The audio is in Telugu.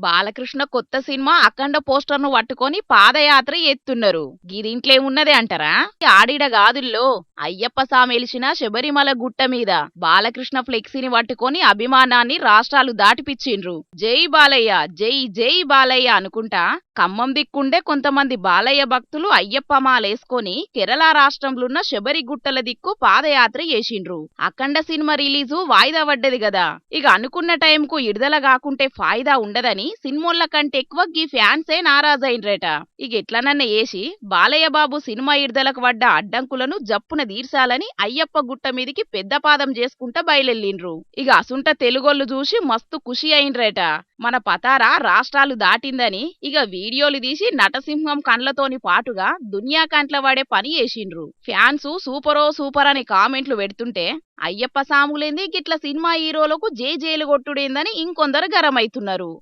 బాలకృష్ణ కొత్త సినిమా అఖండ పోస్టర్ ను పట్టుకొని పాదయాత్ర ఎత్తున్నారు. గిదింట్లేమున్నదే అంటారా? ఆడిడ గాదుల్లో అయ్యప్ప సామెలిసిన శబరిమల గుట్ట మీద బాలకృష్ణ ఫ్లెక్సీని పట్టుకొని అభిమానాన్ని రాష్ట్రాలు దాటిపిచ్చిండ్రు. జై బాలయ్య, జై జై బాలయ్య అనుకుంటా ఖమ్మం దిక్కుండే కొంతమంది బాలయ్య భక్తులు అయ్యప్ప మాలేసుకొని కేరళ రాష్ట్రంలోన్న శబరి గుట్టల దిక్కు పాదయాత్ర చేసిండ్రు. అఖండ సినిమా రిలీజు వాయిదా పడ్డది కదా, ఇక అనుకున్న టైంకు విడుదల కాకుంటే ఫాయిదా ఉండదని సినిమోళ్ల కంటే ఎక్కువ గీ ఫ్యాన్సే నారాజైండ్రట. ఇక ఎట్లనన్న ఏసి బాలయ్య బాబు సినిమా విడుదలకు పడ్డ అడ్డంకులను జప్పున తీర్చాలని అయ్యప్ప గుట్ట మీదికి పెద్ద పాదం చేసుకుంటా బయలెల్లిండ్రు. ఇక అసుంట తెలుగోళ్లు చూసి మస్తు ఖుషి అయిండ్రట. మన పతారా రాష్ట్రాలు దాటిందని ఇక వీడియోలు తీసి నటసింహం కండ్లతోని పాటుగా దునియా కంట్ల వాడే పని చేసిండ్రు. ఫ్యాన్స్ సూపరో సూపర్ అని కామెంట్లు పెడుతుంటే అయ్యప్ప సాములేంది గిట్ల సినిమా హీరోలకు జేజేలు కొట్టుడేందని ఇంకొందరు గరమైతున్నారు.